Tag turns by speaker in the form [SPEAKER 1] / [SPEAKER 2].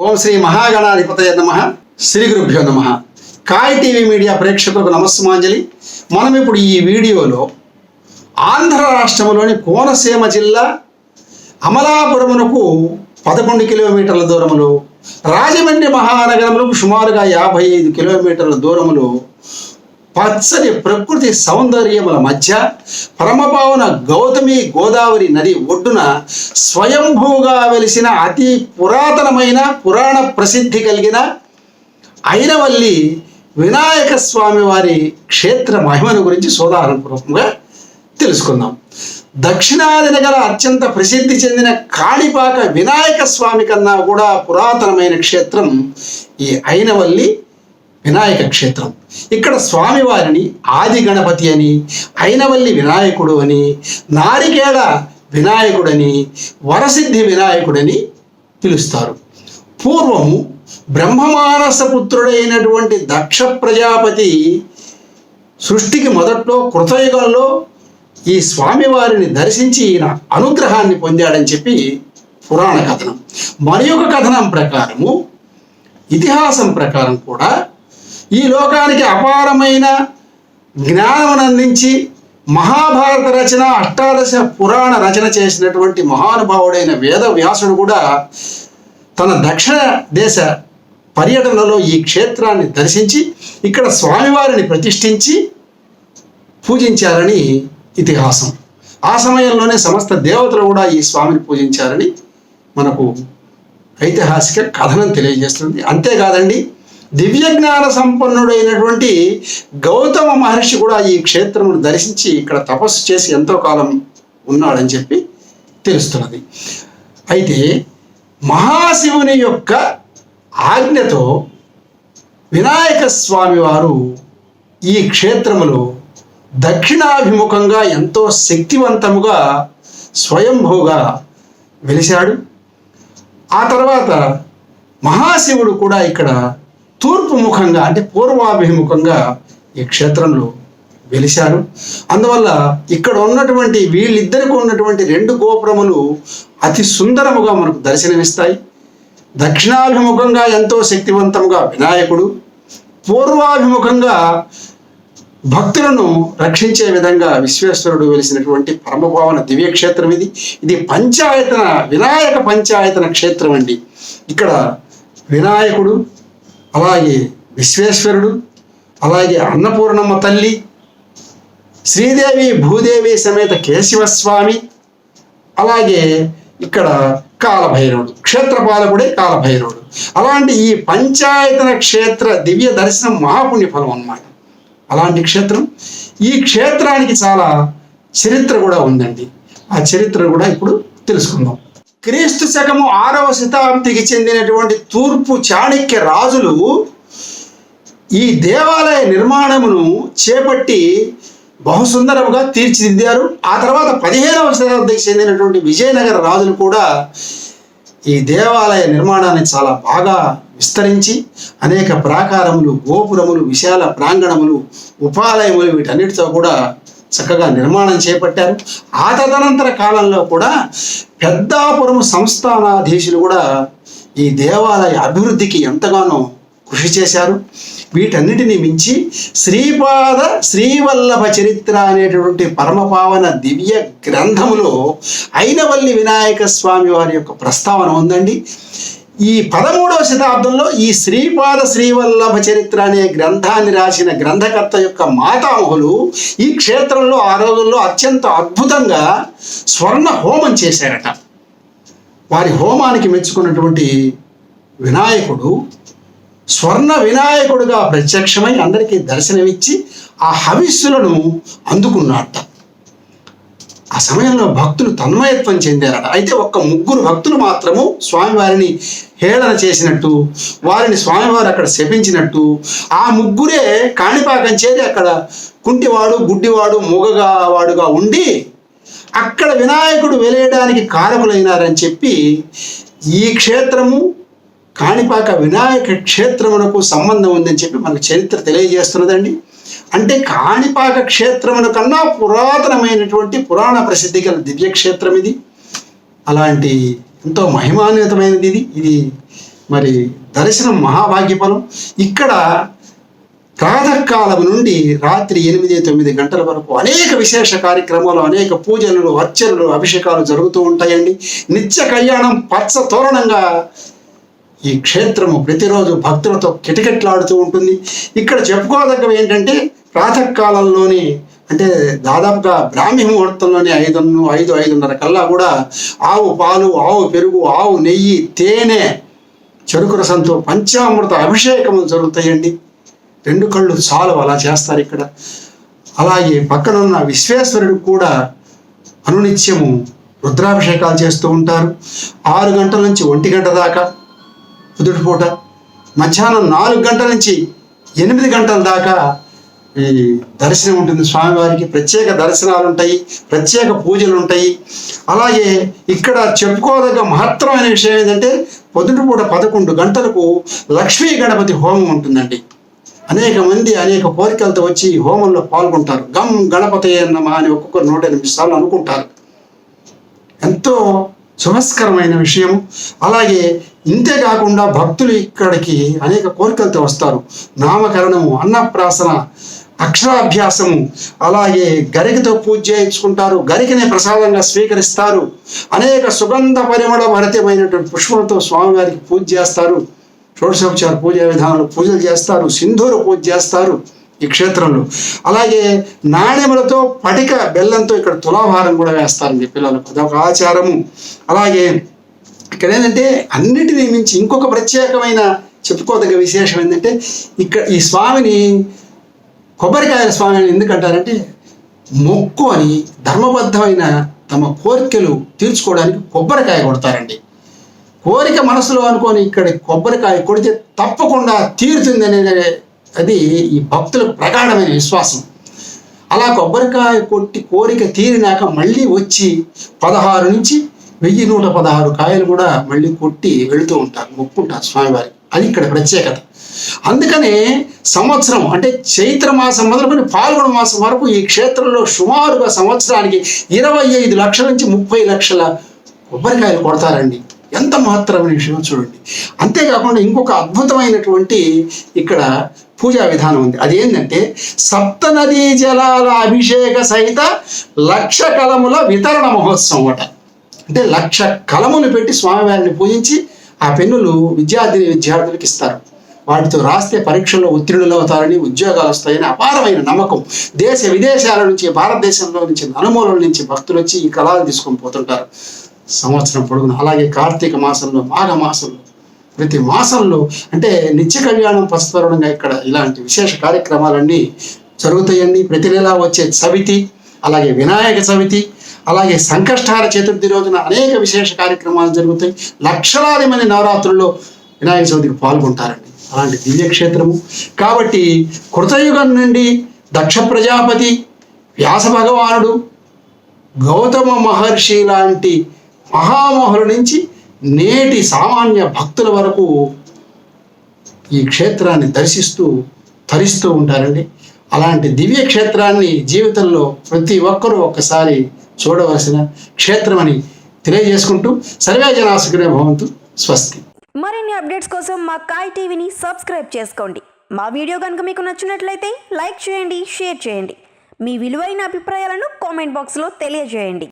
[SPEAKER 1] ఓం శ్రీ మహాగణాధిపతయ నమః. శ్రీ గురుభ్యో నమః. కాయ్ టీవీ మీడియా ప్రేక్షకులకు నమస్సుమాంజలి. మనం ఇప్పుడు ఈ వీడియోలో ఆంధ్ర రాష్ట్రంలోని కోనసీమ జిల్లా అమలాపురమునకు 11 కిలోమీటర్ల దూరములో, రాజమండ్రి మహానగరములకు సుమారుగా 55 కిలోమీటర్ల దూరములో పచ్చని ప్రకృతి సౌందర్యముల మధ్య పరమపావన గౌతమి గోదావరి నది ఒడ్డున స్వయంభూగా వెలిసిన అతి పురాతనమైన పురాణ ప్రసిద్ధి కలిగిన ఐనవల్లి వినాయక స్వామి వారి క్షేత్ర మహిమను గురించి సోదాహరణపూర్వకంగా తెలుసుకుందాం. దక్షిణాదిన గల అత్యంత ప్రసిద్ధి చెందిన కాణిపాక వినాయక స్వామి కన్నా కూడా పురాతనమైన క్షేత్రం ఈ ఐనవల్లి వినాయక క్షేత్రం. ఇక్కడ స్వామివారిని ఆది గణపతి అని, ఐనవల్లి వినాయకుడు అని, నారికేళ వినాయకుడని, వరసిద్ధి వినాయకుడని పిలుస్తారు. పూర్వము బ్రహ్మమానస పుత్రుడైనటువంటి దక్ష ప్రజాపతి సృష్టికి మొదట్లో కృతయుగంలో ఈ స్వామివారిని దర్శించి ఈయన అనుగ్రహాన్ని పొందాడని చెప్పి పురాణ కథనం. మరి ఒక కథనం ప్రకారము, ఇతిహాసం ప్రకారం కూడా ఈ లోకానికి అపారమైన జ్ఞానం అందించి మహాభారత రచన, అష్టాదశ పురాణ రచన చేసినటువంటి మహానుభావుడైన వేద వ్యాసుడు కూడా తన దక్షిణ దేశ పర్యటనలో ఈ క్షేత్రాన్ని దర్శించి ఇక్కడ స్వామివారిని ప్రతిష్ఠించి పూజించారని ఇతిహాసం. ఆ సమయంలోనే సమస్త దేవతలు కూడా ఈ స్వామిని పూజించారని మనకు ఐతిహాసిక కథనం తెలియజేస్తుంది. అంతేకాదండి, దివ్యజ్ఞాన సంపన్నుడైనటువంటి గౌతమ మహర్షి కూడా ఈ క్షేత్రమును దర్శించి ఇక్కడ తపస్సు చేసి ఎంతో కాలం ఉన్నాడని చెప్పి తెలుస్తున్నది. అయితే మహాశివుని యొక్క ఆజ్ఞతో వినాయక స్వామి వారు ఈ క్షేత్రములో దక్షిణాభిముఖంగా ఎంతో శక్తివంతముగా స్వయంభూగా వెలిశాడు. ఆ తర్వాత మహాశివుడు కూడా ఇక్కడ తూర్పు ముఖంగా అంటే పూర్వాభిముఖంగా ఈ క్షేత్రంలో వెలిశారు. అందువల్ల ఇక్కడ ఉన్నటువంటి వీళ్ళిద్దరికి ఉన్నటువంటి 2 గోపురములు అతి సుందరముగా మనకు దర్శనమిస్తాయి. దక్షిణాభిముఖంగా ఎంతో శక్తివంతముగా వినాయకుడు, పూర్వాభిముఖంగా భక్తులను రక్షించే విధంగా విశ్వేశ్వరుడు వెలిసినటువంటి పరమపావన దివ్యక్షేత్రం ఇది. ఇది పంచాయతన వినాయక పంచాయతన క్షేత్రం అండి. ఇక్కడ వినాయకుడు, అలాగే విశ్వేశ్వరుడు, అలాగే అన్నపూర్ణమ్మ తల్లి, శ్రీదేవి భూదేవి సమేత కేశవస్వామి, అలాగే ఇక్కడ కాలభైరవుడు, క్షేత్రపాలకుడే కాలభైరవుడు. అలాంటి ఈ పంచాయతన క్షేత్ర దివ్య దర్శనం మహాపుణ్యఫలం అన్నమాట. అలాంటి క్షేత్రం. ఈ క్షేత్రానికి చాలా చరిత్ర కూడా ఉందండి. ఆ చరిత్ర కూడా ఇప్పుడు తెలుసుకుందాం. క్రీస్తు శకము 6వ శతాబ్దికి చెందినటువంటి తూర్పు చాణక్య రాజులు ఈ దేవాలయ నిర్మాణమును చేపట్టి బహుసుందరముగా తీర్చిదిద్దారు. ఆ తర్వాత 15వ శతాబ్దికి చెందినటువంటి విజయనగర రాజులు కూడా ఈ దేవాలయ నిర్మాణాన్ని చాలా బాగా విస్తరించి అనేక ప్రాకారములు, గోపురములు, విశాల ప్రాంగణములు, ఉపాలయములు వీటన్నిటితో కూడా చక్కగా నిర్మాణం చేపట్టారు. ఆ తదనంతర కాలంలో కూడా పెద్దాపురము సంస్థానాధీశులు కూడా ఈ దేవాలయ అభివృద్ధికి ఎంతగానో కృషి చేశారు. వీటన్నిటిని మించి శ్రీపాద శ్రీవల్లభ చరిత్ర అనేటటువంటి పరమపావన దివ్య గ్రంథములో ఐనవల్లి వినాయక స్వామి వారి యొక్క ప్రస్తావన ఉందండి. ఈ 13వ శతాబ్దంలో ఈ శ్రీపాద శ్రీవల్లభ చరిత్ర అనే గ్రంథాన్ని రాసిన గ్రంథకర్త యొక్క మాతామహులు ఈ క్షేత్రంలో ఆ రోజుల్లో అత్యంత అద్భుతంగా స్వర్ణ హోమం చేశారట. వారి హోమానికి మెచ్చుకున్నటువంటి వినాయకుడు స్వర్ణ వినాయకుడుగా ప్రత్యక్షమై అందరికీ దర్శనమిచ్చి ఆ హవిస్సులను అందుకున్నట్ట. ఆ సమయంలో భక్తులు తన్మయత్వం చెందారట. అయితే ఒక్క 3 భక్తులు మాత్రము స్వామివారిని హేళన చేసినట్టు, వారిని స్వామివారు అక్కడ శపించినట్టు, ఆ 3 కాణిపాకం చేరి అక్కడ కుంటివాడు, గుడ్డివాడు, మూగగా వాడుగా ఉండి అక్కడ వినాయకుడు వెలేయడానికి కారకులైనారని చెప్పి ఈ క్షేత్రము కాణిపాక వినాయక క్షేత్రమునకు సంబంధం ఉందని చెప్పి మనకు చరిత్ర తెలియజేస్తున్నదండి. అంటే కాణిపాక క్షేత్రమున కన్నా పురాతనమైనటువంటి పురాణ ప్రసిద్ధి గల దివ్యక్షేత్రం ఇది. అలాంటి ఎంతో మహిమాన్వితమైనది ఇది మరి దర్శనం మహాభాగ్యఫలం. ఇక్కడ ప్రాతకాలం నుండి రాత్రి 8-9 గంటల వరకు అనేక విశేష కార్యక్రమాలు, అనేక పూజలు, అర్చనలు, అభిషేకాలు జరుగుతూ ఉంటాయండి. నిత్య కళ్యాణం పచ్చ తోరణంగా ఈ క్షేత్రము ప్రతిరోజు భక్తులతో కిటకిటలాడుతూ ఉంటుంది. ఇక్కడ చెప్పుకోదగ్గవి ఏంటంటే ప్రాతకాలంలోని అంటే దాదాపుగా బ్రాహ్మీ ముహూర్తంలోనే 5-5:30 కల్లా కూడా ఆవు పాలు, ఆవు పెరుగు, ఆవు నెయ్యి, తేనె, చెరుకు రసంతో పంచామృత అభిషేకములు జరుగుతాయండి. 2 కళ్ళు చాలు అలా చేస్తారు ఇక్కడ. అలాగే పక్కనున్న విశ్వేశ్వరుడికి కూడా అనునిత్యము రుద్రాభిషేకాలు చేస్తూ ఉంటారు. 6 గంటల నుంచి 1 గంట దాకా కుదుటిపూట, మధ్యాహ్నం 4 గంటల నుంచి 8 గంటల దాకా ఈ దర్శనం ఉంటుంది. స్వామివారికి ప్రత్యేక దర్శనాలు ఉంటాయి, ప్రత్యేక పూజలు ఉంటాయి. అలాగే ఇక్కడ చెప్పుకోదగ్గ మహత్తరమైన విషయం ఏంటంటే పొద్దుటిపూట 11 గంటలకు లక్ష్మీ గణపతి హోమం ఉంటుందండి. అనేక మంది అనేక కోరికలతో వచ్చి హోమంలో పాల్గొంటారు. గం గణపతి నమః అని ఒక్కొక్కరు 108 సార్లు అనుకుంటారు. ఎంతో శుభస్కరమైన విషయం. అలాగే ఇంతేకాకుండా భక్తులు ఇక్కడికి అనేక కోరికలతో వస్తారు. నామకరణము, అన్నప్రాసన, అక్షరాభ్యాసము, అలాగే గరికతో పూజ చేయించుకుంటారు. గరికనే ప్రసాదంగా స్వీకరిస్తారు. అనేక సుగంధ పరిమళ భరితమైనటువంటి పుష్పలతో స్వామివారికి పూజ చేస్తారు. షోడశోపచార పూజా విధానంలో పూజలు చేస్తారు. సింధూర పూజ చేస్తారు ఈ క్షేత్రంలో. అలాగే నాణ్యములతో పటిక బెల్లంతో ఇక్కడ తులాభారం కూడా వేస్తారండి పిల్లలకు, అదొక ఆచారము. అలాగే ఇక్కడ ఏంటంటే అన్నిటినీ మించి ఇంకొక ప్రత్యేకమైన చెప్పుకోదగ్గ విశేషం ఏంటంటే ఇక్కడ ఈ స్వామిని కొబ్బరికాయల స్వామిని ఎందుకంటారంటే మొక్కు అని ధర్మబద్ధమైన తమ కోరికలు తీర్చుకోవడానికి కొబ్బరికాయ కొడతారండి. కోరిక మనసులో అనుకొని ఇక్కడ కొబ్బరికాయ కొడితే తప్పకుండా తీరుతుంది అనేది అది ఈ భక్తులకు ప్రగాఢమైన విశ్వాసం. అలా కొబ్బరికాయ కొట్టి కోరిక తీరినాక మళ్ళీ వచ్చి 16 నుంచి 1116 కాయలు కూడా మళ్ళీ కొట్టి వెళుతూ ఉంటారు, మొక్కుంటారు స్వామివారికి. అది ఇక్కడ ప్రత్యేకత. అందుకనే సంవత్సరం అంటే చైత్ర మాసం మొదలుకొని ఫాల్గుణ మాసం వరకు ఈ క్షేత్రంలో సుమారుగా సంవత్సరానికి 25 లక్షల నుంచి 30 లక్షల కొబ్బరికాయలు కొడతారండి. ఎంత మహత్తరమైన విషయం చూడండి. అంతేకాకుండా ఇంకొక అద్భుతమైనటువంటి ఇక్కడ పూజా విధానం ఉంది. అదేంటంటే సప్తనదీ జలాల అభిషేక సహిత 1,00,000 కలముల వితరణ మహోత్సవం అట. అంటే 1,00,000 కలములు పెట్టి స్వామివారిని పూజించి ఆ పెన్నులు విద్యార్థులకు ఇస్తారు. వాటితో రాస్తే పరీక్షల్లో ఉత్తీర్ణులు అవుతారని, ఉద్యోగాలు వస్తాయని అపారమైన నమ్మకం. దేశ విదేశాల నుంచి, భారతదేశంలో నుంచి, నలుమూలల నుంచి భక్తులు వచ్చి ఈ కళలు తీసుకొని పోతుంటారు సంవత్సరం పొడుగున. అలాగే కార్తీక మాసంలో, మాఘ మాసంలో, ప్రతి మాసంలో అంటే నిత్య కళ్యాణం పస్తరణంగా ఇక్కడ ఇలాంటి విశేష కార్యక్రమాలన్నీ జరుగుతాయండి. ప్రతి నెలా వచ్చే చవితి, అలాగే వినాయక చవితి, అలాగే సంకష్టహార చతుర్థి రోజున అనేక విశేష కార్యక్రమాలు జరుగుతాయి. లక్షలాది మంది నవరాత్రుల్లో వినాయక చవితికి పాల్గొంటారండి. అలాంటి దివ్యక్షేత్రము కాబట్టి కృతయుగం నుండి దక్ష ప్రజాపతి, వ్యాస భగవానుడు, గౌతమ మహర్షి లాంటి మహామోహుల నుంచి నేటి సామాన్య భక్తుల వరకు ఈ క్షేత్రాన్ని దర్శిస్తూ తరిస్తూ ఉంటారండి. అలాంటి దివ్య క్షేత్రాన్ని జీవితంలో ప్రతి ఒక్కరూ ఒక్కసారి చూడవలసిన క్షేత్రం అని తెలియజేసుకుంటూ సర్వే జనా సుఖినో భవంతు. స్వస్తి.
[SPEAKER 2] మరిన్ని అప్డేట్స్ కోసం మా కాయ్ టీవీని సబ్స్క్రైబ్ చేసుకోండి. మా వీడియో కనుక మీకు నచ్చినట్లయితే లైక్ చేయండి, షేర్ చేయండి. మీ విలువైన అభిప్రాయాలను కామెంట్ బాక్స్లో తెలియజేయండి.